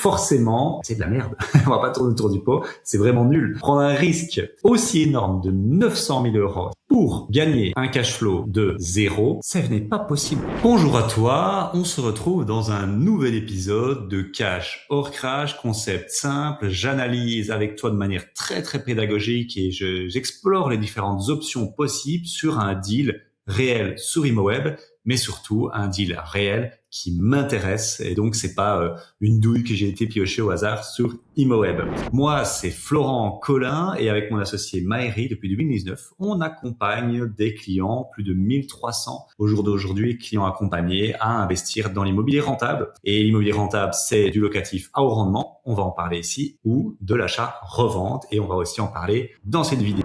forcément, c'est de la merde. On va pas tourner autour du pot. C'est vraiment nul. Prendre un risque aussi énorme de 900 000 euros pour gagner un cash flow de 0, ça n'est pas possible. Bonjour à toi. On se retrouve dans un nouvel épisode de Cash hors crash, concept simple. J'analyse avec toi de manière très pédagogique et j'explore les différentes options possibles sur un deal réel sur ImoWeb, mais surtout un deal réel qui m'intéresse. Et donc, c'est pas une douille que j'ai été piochée au hasard sur ImoWeb. Moi, c'est Florent Collin et avec mon associé Maëri, depuis 2019, on accompagne des clients, plus de 1300 au jour d'aujourd'hui, clients accompagnés à investir dans l'immobilier rentable. Et l'immobilier rentable, c'est du locatif à haut rendement, on va en parler ici, ou de l'achat-revente. Et on va aussi en parler dans cette vidéo.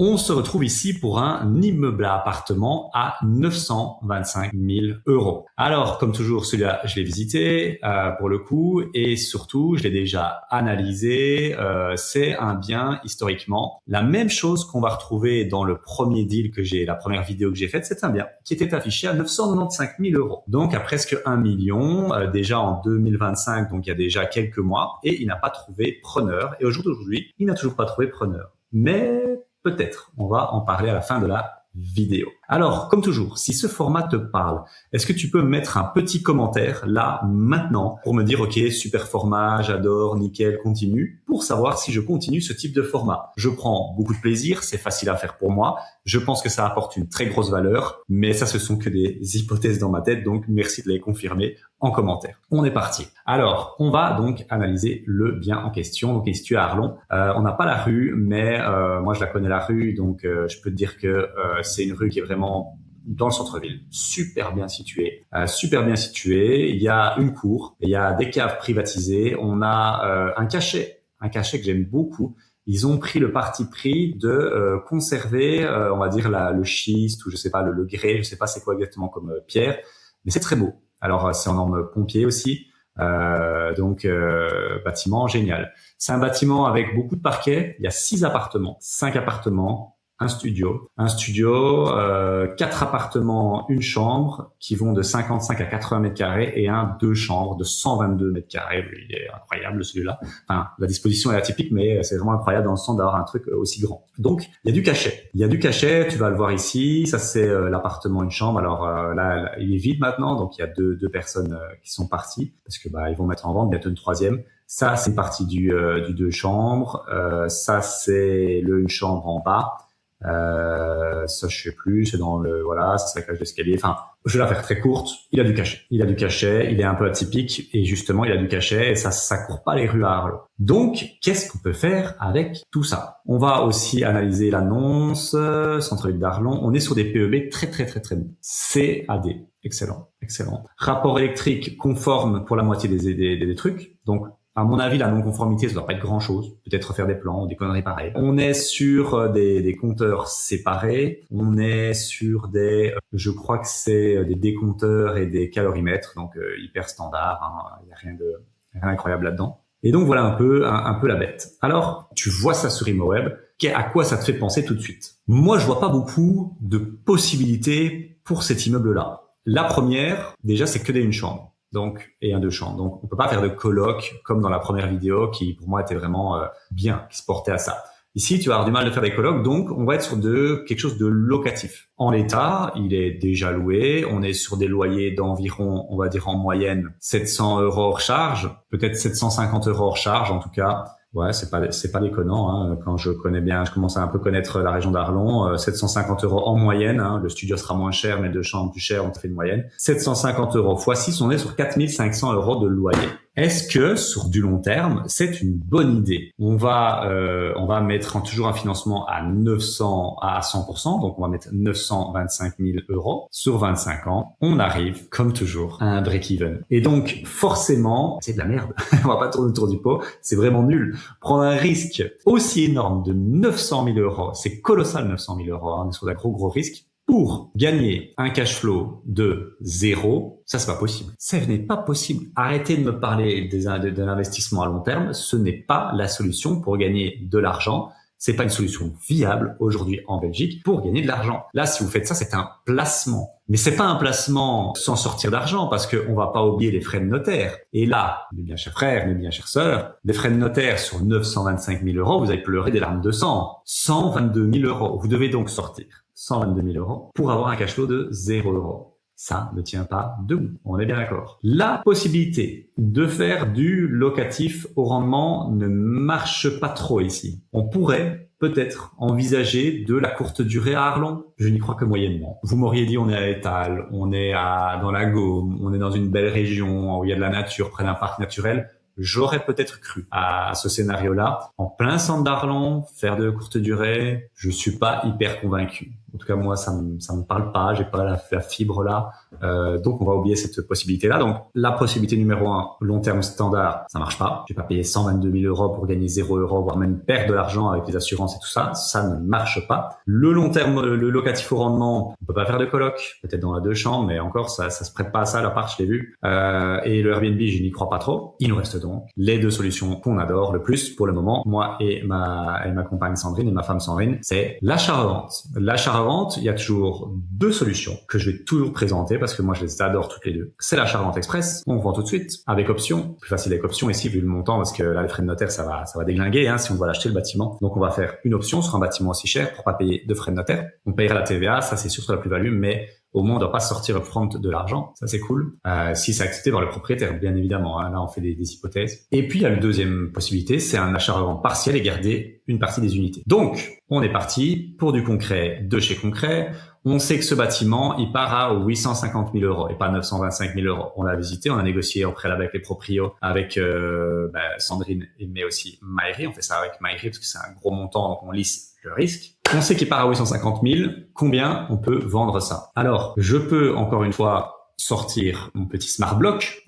On se retrouve ici pour un immeuble à appartement à 925 000 euros. Alors, comme toujours, celui-là, je l'ai visité pour le coup et surtout, je l'ai déjà analysé. C'est un bien historiquement. La même chose qu'on va retrouver dans le premier deal la première vidéo que j'ai faite, c'est un bien qui était affiché à 995 000 euros. Donc, à presque 1 million, déjà en 2025, donc il y a déjà quelques mois, et il n'a pas trouvé preneur. Et au jour d'aujourd'hui, il n'a toujours pas trouvé preneur. Mais peut-être, on va en parler à la fin de la vidéo. Alors, comme toujours, si ce format te parle, est-ce que tu peux mettre un petit commentaire là, maintenant, pour me dire, ok, super format, j'adore, nickel, continue, pour savoir si je continue ce type de format. Je prends beaucoup de plaisir, c'est facile à faire pour moi, je pense que ça apporte une très grosse valeur, mais ça, ce sont que des hypothèses dans ma tête, donc merci de les confirmer en commentaire. On est parti. Alors, on va donc analyser le bien en question. Donc, il est situé à Arlon. On n'a pas la rue, mais moi, je la connais la rue, donc je peux te dire que c'est une rue qui est vraiment dans le centre-ville, super bien situé. Il y a une cour, il y a des caves privatisées, on a un cachet que j'aime beaucoup. Ils ont pris le parti pris de conserver, on va dire le schiste ou je sais pas le grès, je sais pas c'est quoi exactement comme pierre, mais c'est très beau. Alors c'est en norme pompier aussi. Donc bâtiment génial. C'est un bâtiment avec beaucoup de parquets. Il y a 5 appartements, un studio, 4 appartements, une chambre qui vont de 55 à 80 mètres carrés et 2 chambres de 122 mètres carrés. Il est incroyable celui-là. Enfin, la disposition est atypique, mais c'est vraiment incroyable dans le sens d'avoir un truc aussi grand. Donc, il y a du cachet. Tu vas le voir ici. Ça, c'est l'appartement, une chambre. Alors là, il est vide maintenant. Donc, il y a deux personnes qui sont parties parce que ils vont mettre en vente bientôt une troisième. Ça, c'est une partie du 2 chambres. Ça, c'est une chambre en bas. Ça je sais plus, c'est dans c'est la cage d'escalier. Enfin, je vais la faire très courte. Il a du cachet, il est un peu atypique et justement il a du cachet et ça court pas les rues à Arlon. Donc, qu'est-ce qu'on peut faire avec tout ça? On va aussi analyser l'annonce, centre-ville d'Arlon. On est sur des PEB très bons. CAD, excellent. Rapport électrique conforme pour la moitié des trucs. Donc, à mon avis, la non-conformité, ça doit pas être grand-chose. Peut-être faire des plans ou des conneries pareilles. On est sur des compteurs séparés. On est sur je crois que c'est des décompteurs et des calorimètres, donc hyper standard. Il y a rien d'incroyable là-dedans. Et donc voilà un peu la bête. Alors, tu vois ça sur ImoWeb. À quoi ça te fait penser tout de suite? Moi, je vois pas beaucoup de possibilités pour cet immeuble-là. La première, déjà, c'est que une chambre. Donc, et 2 chambres. Donc, on peut pas faire de coloc comme dans la première vidéo qui, pour moi, était vraiment bien, qui se portait à ça. Ici, tu vas avoir du mal de faire des colocs, donc on va être sur quelque chose de locatif. En l'état, il est déjà loué. On est sur des loyers d'environ, on va dire en moyenne, 700 euros hors charge, peut-être 750 euros hors charge en tout cas. Ouais, c'est pas déconnant, Quand je commence à un peu connaître la région d'Arlon, 750 euros en moyenne, Le studio sera moins cher, mais 2 chambres plus chères, on fait une moyenne. 750 euros x 6, on est sur 4500 euros de loyer. Est-ce que, sur du long terme, c'est une bonne idée? On va mettre toujours un financement à 100%, donc on va mettre 925 000 euros sur 25 ans. On arrive, comme toujours, à un break-even. Et donc, forcément, c'est de la merde. On va pas tourner autour du pot. C'est vraiment nul. Prendre un risque aussi énorme de 900 000 euros, c'est colossal 900 000 euros, on est sur un gros risque. pour gagner un cash flow de 0, ça c'est pas possible. Ce n'est pas possible. Arrêtez de me parler d'un investissement à long terme. Ce n'est pas la solution pour gagner de l'argent. C'est pas une solution viable aujourd'hui en Belgique pour gagner de l'argent. Là, si vous faites ça, c'est un placement. Mais c'est pas un placement sans sortir d'argent parce qu'on va pas oublier les frais de notaire. Et là, mes bien chers frères, mes bien chères sœurs, des frais de notaire sur 925 000 euros, vous allez pleurer des larmes de sang. 122 000 euros. Vous devez donc sortir 122 000 euros pour avoir un cash flow de 0 euros. Ça ne tient pas debout, on est bien d'accord. La possibilité de faire du locatif au rendement ne marche pas trop ici. On pourrait peut-être envisager de la courte durée à Arlon. Je n'y crois que moyennement. Vous m'auriez dit on est à Étal, on est dans la Gaume, on est dans une belle région où il y a de la nature, près d'un parc naturel. J'aurais peut-être cru à ce scénario-là. En plein centre d'Arlon, faire de courte durée, je suis pas hyper convaincu. En tout cas, moi, ça me parle pas. J'ai pas la fibre là. Donc, on va oublier cette possibilité-là. Donc, la possibilité numéro 1, long terme standard, ça marche pas. Je vais pas payer 122 000 euros pour gagner 0 euros, voire même perdre de l'argent avec les assurances et tout ça. Ça ne marche pas. Le long terme, le locatif au rendement, on peut pas faire de coloc. Peut-être dans la 2 chambres, mais encore, ça se prête pas à ça. L'appart, je l'ai vu. Et le Airbnb, je n'y crois pas trop. Il nous reste donc les 2 solutions qu'on adore le plus pour le moment, moi et ma compagne Sandrine et ma femme Sandrine, c'est l'achat-revente. L'achat-revente, il y a toujours 2 solutions que je vais toujours présenter parce que moi je les adore toutes les 2. C'est l'achat-revente express, on vend tout de suite avec option, plus facile avec option ici vu le montant parce que là les frais de notaire ça va déglinguer si on doit l'acheter le bâtiment. Donc on va faire une option sur un bâtiment aussi cher pour pas payer de frais de notaire. On payera la TVA, ça c'est sûr sur la plus-value, mais au moins on ne doit pas sortir upfront de l'argent, ça c'est cool. Si c'est accepté par le propriétaire, bien évidemment, là on fait des hypothèses. Et puis il y a la deuxième possibilité, c'est un achat-revente partiel et garder une partie des unités. Donc on est parti pour du concret de chez concret. On sait que ce bâtiment, il part à 850 000 euros et pas 925 000 euros. On l'a visité, on a négocié au préalable avec les proprios, avec Sandrine, mais aussi Maïri. On fait ça avec Maïri parce que c'est un gros montant, donc on lisse le risque. On sait qu'il part à 850 000. Combien on peut vendre ça? Alors, je peux encore une fois sortir mon petit smart block,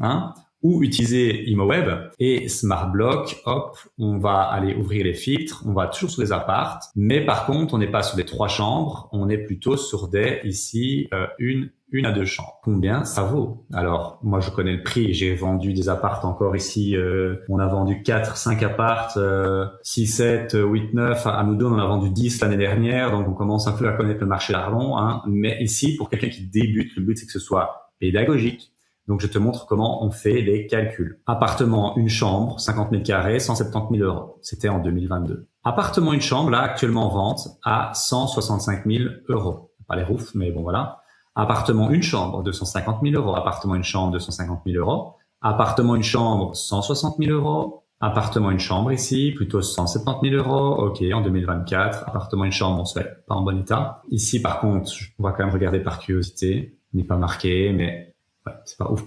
ou utiliser ImoWeb et Smart Block, hop, on va aller ouvrir les filtres, on va toujours sur des apparts, mais par contre, on n'est pas sur des 3 chambres, on est plutôt sur des, ici, une à 2 chambres. Combien ça vaut? Alors, moi, je connais le prix, j'ai vendu des apparts encore ici, on a vendu 4, 5 apparts, 6, 7, 8, 9, à nous deux, on en a vendu 10 l'année dernière, donc on commence un peu à connaître le marché d'Arlon, mais ici, pour quelqu'un qui débute, le but, c'est que ce soit pédagogique. Donc, je te montre comment on fait les calculs. Appartement, une chambre, 50 mètres carrés, 170 000 euros. C'était en 2022. Appartement, une chambre, là, actuellement en vente à 165 000 euros. Pas les roofs, mais bon, voilà. Appartement, une chambre, 250 000 euros. Appartement, une chambre, 250 000 euros. Appartement, une chambre, 160 000 euros. Appartement, une chambre ici, plutôt 170 000 euros. OK, en 2024. Appartement, une chambre, on se fait pas en bon état. Ici, par contre, on va quand même regarder par curiosité. Il n'est pas marqué, mais ouais, c'est pas ouf.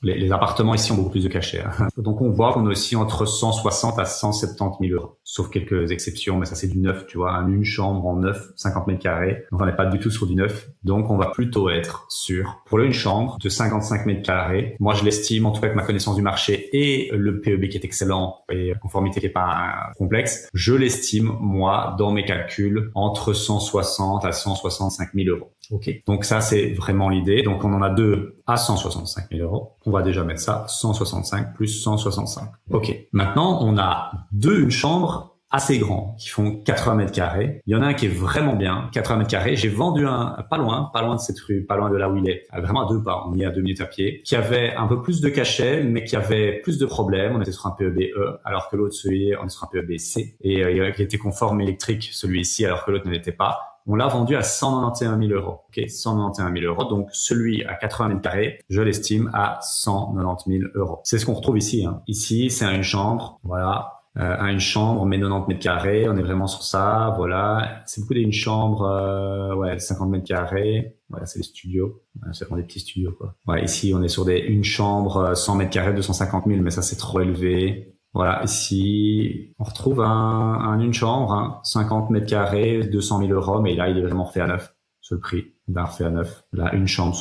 Les appartements ici ont beaucoup plus de cachet. Donc on voit qu'on est aussi entre 160 à 170 000 euros. Sauf quelques exceptions, mais ça c'est du neuf, tu vois, une chambre en neuf, 50 mètres carrés. Donc on n'est pas du tout sur du neuf. Donc on va plutôt être sur, pour une chambre de 55 mètres carrés. Moi je l'estime, en tout cas avec ma connaissance du marché et le PEB qui est excellent et la conformité qui est pas complexe, je l'estime, moi, dans mes calculs, entre 160 à 165 000 euros. OK. Donc ça, c'est vraiment l'idée. Donc on en a 2 à 165 000 euros. On va déjà mettre ça 165 plus 165. OK. Maintenant, on a une chambre assez grand qui font 80 mètres carrés. Il y en a un qui est vraiment bien, 80 mètres carrés. J'ai vendu un pas loin de cette rue, pas loin de là où il est, vraiment à 2 pas, on y est à 2 minutes à pied, qui avait un peu plus de cachet, mais qui avait plus de problèmes. On était sur un PEB-E, alors que l'autre, celui on est sur un PEB-C, et il était conforme électrique, celui-ci, alors que l'autre ne l'était pas. On l'a vendu à 191 000 euros. OK, 191 000 euros. Donc, celui à 80 mètres carrés, je l'estime à 190 000 euros. C'est ce qu'on retrouve ici. Ici, c'est une chambre. Voilà. Une chambre, mais 90 mètres carrés. On est vraiment sur ça. Voilà. C'est beaucoup d'une chambre, 50 mètres carrés. Voilà, c'est les studios. C'est vraiment des petits studios, quoi. Ouais, ici, on est sur une chambre, 100 mètres carrés, 250 000, mais ça, c'est trop élevé. Voilà, ici, on retrouve une chambre, 50 mètres carrés, 200 000 euros, mais là, il est vraiment refait à neuf, ce prix, d'un refait à neuf. Là, une chambre,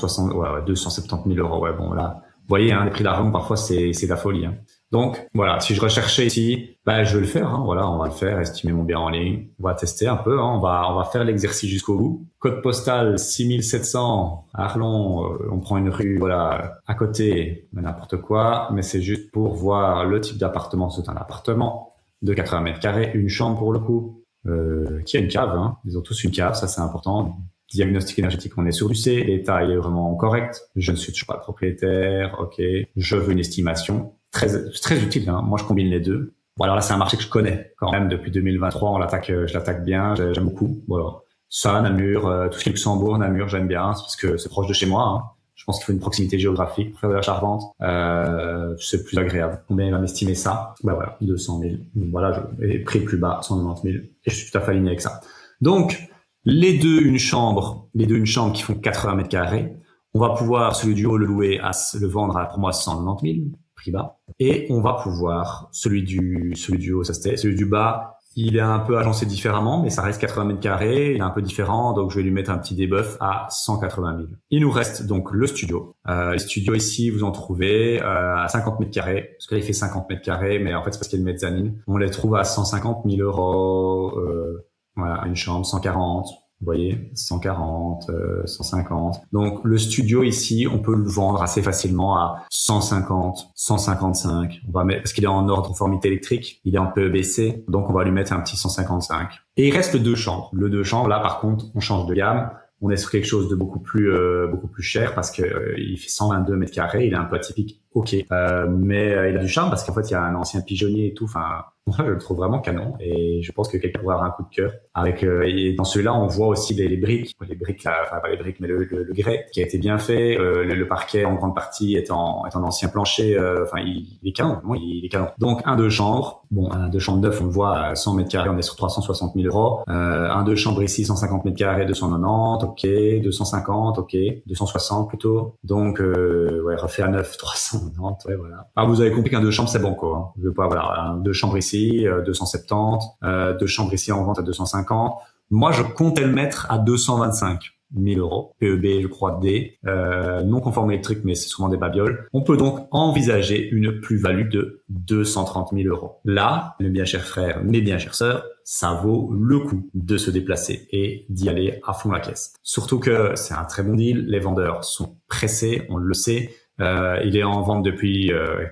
270 000 euros, ouais, bon, là. Vous voyez, les prix d'argent, parfois, c'est de la folie, Donc voilà, si je recherchais ici, je vais le faire. Voilà, on va le faire, estimer mon bien en ligne. On va tester un peu. On va faire l'exercice jusqu'au bout. Code postal 6700 Arlon. On prend une rue, voilà, à côté, n'importe quoi. Mais c'est juste pour voir le type d'appartement. C'est un appartement de 80 mètres carrés, une chambre pour le coup, qui a une cave. Ils ont tous une cave, ça c'est important. Diagnostic énergétique, on est sur du C. L'état il est vraiment correct. Je ne suis toujours pas propriétaire. Ok. Je veux une estimation. Très utile. Moi, je combine les deux. Bon, alors là, c'est un marché que je connais quand même depuis 2023. Je l'attaque bien. J'aime beaucoup. Voilà. Ça, Namur, tout ce qui est Luxembourg, Namur, j'aime bien parce que c'est proche de chez moi. Je pense qu'il faut une proximité géographique pour faire de la charpente. C'est plus agréable. Combien il va m'estimer ça? Voilà, 200 000. Voilà, et prix le plus bas, 190 000. Et je suis tout à fait aligné avec ça. Donc, les deux une chambre qui font 80 mètres carrés. On va pouvoir, celui du haut, le vendre pour moi 190 000, prix bas. Et on va pouvoir, celui du haut, ça c'était, celui du bas, il est un peu agencé différemment, mais ça reste 80 mètres carrés, il est un peu différent, donc je vais lui mettre un petit debuff à 180 000. Il nous reste donc le studio. Le studio ici, vous en trouvez à 50 mètres carrés, parce que là il fait 50 mètres carrés, mais en fait c'est parce qu'il y a une mezzanine. On les trouve à 150 000 euros, voilà, une chambre, 140. Vous voyez, 140, 150. Donc, le studio ici, on peut le vendre assez facilement à 150, 155. On va mettre, parce qu'il est en ordre de conformité électrique, il est en PEBC, donc on va lui mettre un petit 155. Et il reste le 2 chambres. Le 2 chambres, là, par contre, on change de gamme. On est sur quelque chose de beaucoup plus cher parce que il fait 122 mètres carrés. Il est un peu atypique, ok, mais il a du charme parce qu'en fait, il y a un ancien pigeonnier et tout. Enfin, moi, je le trouve vraiment canon et je pense que quelqu'un pourrait avoir un coup de cœur. Et dans celui-là, on voit aussi les briques, enfin pas les briques, mais le grès qui a été bien fait. Le parquet en grande partie est en ancien plancher. Enfin, il est canon. Moi, il est canon. Donc un 2 chambres. Bon, un 2 chambres neuf, on le voit à 100 mètres carrés, on est sur 360 000 euros. Un 2 chambres ici, 150 mètres carrés, 290, ok, 250, ok, 260 plutôt. Donc ouais, refait à 9, 390, ouais, voilà. Ah, vous avez compris qu'un 2 chambres c'est bon quoi. Je veux pas, voilà, un 2 chambres ici, 270, 2 chambres ici en vente à 250. Moi, je comptais le mettre à 225 000 euros. PEB, je crois, D. Non conforme électrique, mais c'est souvent des babioles. On peut donc envisager une plus-value de 230 000 euros. Là, mes bien chers frères, mes bien chères sœurs, ça vaut le coup de se déplacer et d'y aller à fond la caisse. Surtout que c'est un très bon deal. Les vendeurs sont pressés, on le sait. Il est en vente depuis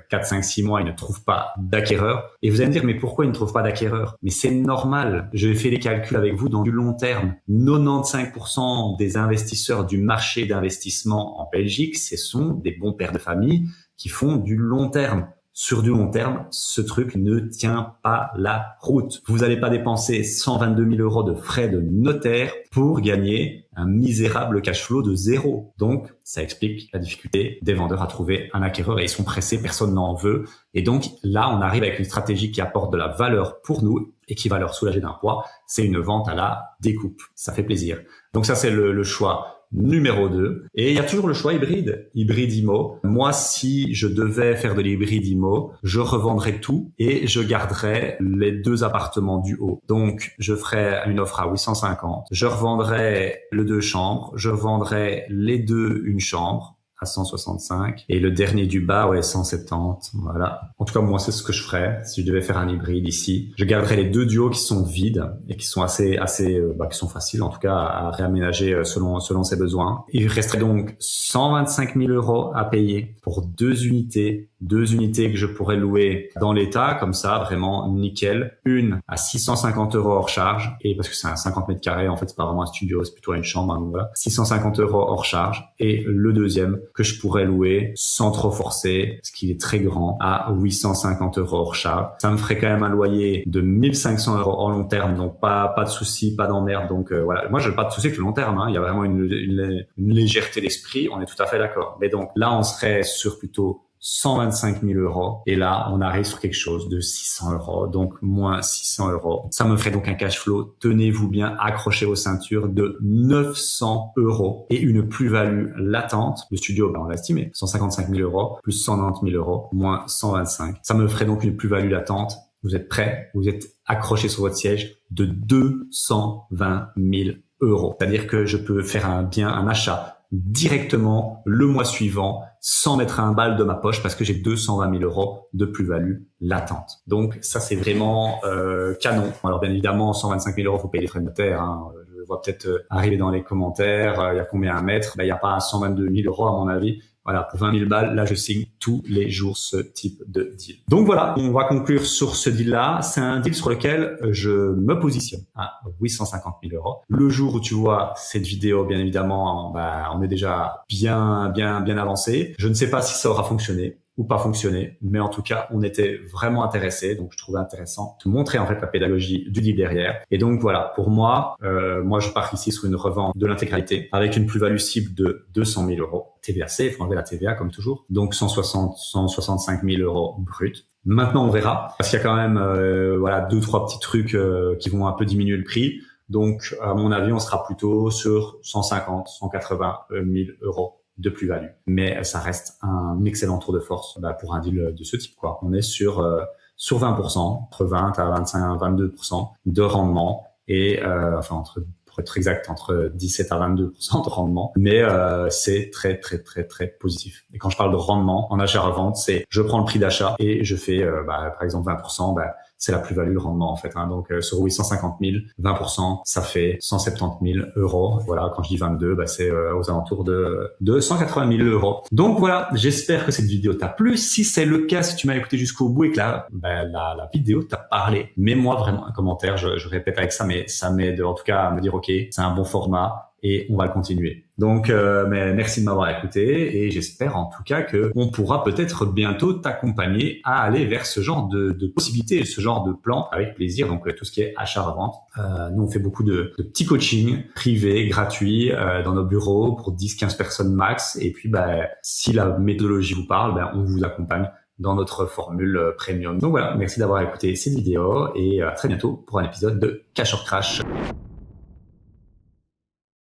4, 5, 6 mois, il ne trouve pas d'acquéreur. Et vous allez me dire, mais pourquoi il ne trouve pas d'acquéreur? Mais c'est normal, je fais les calculs avec vous dans du long terme. 95% des investisseurs du marché d'investissement en Belgique, ce sont des bons pères de famille qui font du long terme. Sur du long terme, ce truc ne tient pas la route. Vous n'allez pas dépenser 122 000 euros de frais de notaire pour gagner un misérable cash flow de 0. Donc, ça explique la difficulté des vendeurs à trouver un acquéreur et ils sont pressés, personne n'en veut. Et donc, là, on arrive avec une stratégie qui apporte de la valeur pour nous et qui va leur soulager d'un poids. C'est une vente à la découpe. Ça fait plaisir. Donc ça, c'est le choix numéro 2. Et il y a toujours le choix hybride IMO. Moi, si je devais faire de l'hybride IMO, je revendrais tout et je garderais les 2 appartements du haut. Donc, je ferais une offre à 850. Je revendrais le 2 chambres. Je revendrais les 2 une chambre à 165 et le dernier du bas, ouais, 170. Voilà. En tout cas, moi, c'est ce que je ferais si je devais faire un hybride ici. Je garderais les 2 duos qui sont vides et qui sont assez, qui sont faciles, en tout cas, à réaménager selon ses besoins. Il resterait donc 125 000 euros à payer pour 2 unités que je pourrais louer dans l'état, comme ça, vraiment nickel. Une à 650 euros hors charge, et parce que c'est un 50 mètres carrés, en fait, c'est pas vraiment un studio, c'est plutôt une chambre, donc voilà. 650 euros hors charge, et le deuxième que je pourrais louer sans trop forcer, parce qu'il est très grand, à 850 euros hors charge. Ça me ferait quand même un loyer de 1500 euros en long terme, donc pas de soucis, pas d'emmerde, donc voilà. Moi, j'ai pas de soucis avec le long terme, il y a vraiment une légèreté d'esprit, on est tout à fait d'accord. Mais donc là, on serait sur plutôt 125 000 euros. Et là, on arrive sur quelque chose de 600 euros. Donc, moins 600 euros. Ça me ferait donc un cash flow, tenez-vous bien, accrochez vos ceintures, de 900 euros et une plus-value latente. Le studio, on l'a estimé, 155 000 euros, plus 190 000 euros, moins 125. Ça me ferait donc une plus-value latente. Vous êtes prêts? Vous êtes accrochés sur votre siège de 220 000 euros. C'est-à-dire que je peux faire un achat directement le mois suivant sans mettre un bal de ma poche parce que j'ai 220 000 euros de plus-value latente. Donc ça, c'est vraiment canon. Alors bien évidemment, 125 000 euros, faut payer les frais de notaire. Je vois peut-être arriver dans les commentaires, il y a combien à mettre? Il n'y a pas 122 000 euros à mon avis. Voilà, pour 20 000 balles, là, je signe tous les jours ce type de deal. Donc voilà, on va conclure sur ce deal-là. C'est un deal sur lequel je me positionne à 850 000 euros. Le jour où tu vois cette vidéo, bien évidemment, on est déjà bien avancé. Je ne sais pas si ça aura fonctionné ou pas fonctionné, mais en tout cas, on était vraiment intéressés, donc je trouvais intéressant de montrer en fait la pédagogie du deal derrière. Et donc voilà, pour moi, je pars ici sur une revente de l'intégralité avec une plus-value cible de 200 000 euros. TVA-C, il faut enlever la TVA comme toujours, donc 165 000 euros brut. Maintenant, on verra, parce qu'il y a quand même 2-3 petits trucs qui vont un peu diminuer le prix. Donc, à mon avis, on sera plutôt sur 180 000 euros de plus-value. Mais ça reste un excellent tour de force pour un deal de ce type, quoi. On est sur 20%, entre 20 à 25, 22% de rendement et pour être exact, entre 17 à 22% de rendement. Mais c'est très positif. Et quand je parle de rendement en achat-revente, c'est je prends le prix d'achat et je fais par exemple 20%, c'est la plus-value, le rendement en fait. Donc sur 850 000, 20%, ça fait 170 000 euros. Voilà, quand je dis 22, c'est aux alentours de 180 000 euros. Donc voilà, j'espère que cette vidéo t'a plu. Si c'est le cas, si tu m'as écouté jusqu'au bout et que la vidéo t'a parlé, mets-moi vraiment un commentaire. Je répète avec ça, mais ça m'aide en tout cas à me dire ok, c'est un bon format. Et on va le continuer. Donc, mais merci de m'avoir écouté et j'espère en tout cas que on pourra peut-être bientôt t'accompagner à aller vers ce genre de possibilités, ce genre de plan avec plaisir. Donc, tout ce qui est achat-revente. Nous, on fait beaucoup de petits coachings privés, gratuits, dans nos bureaux pour 10-15 personnes max. Et puis, si la méthodologie vous parle, on vous accompagne dans notre formule premium. Donc voilà, merci d'avoir écouté cette vidéo et à très bientôt pour un épisode de Cash or Crash.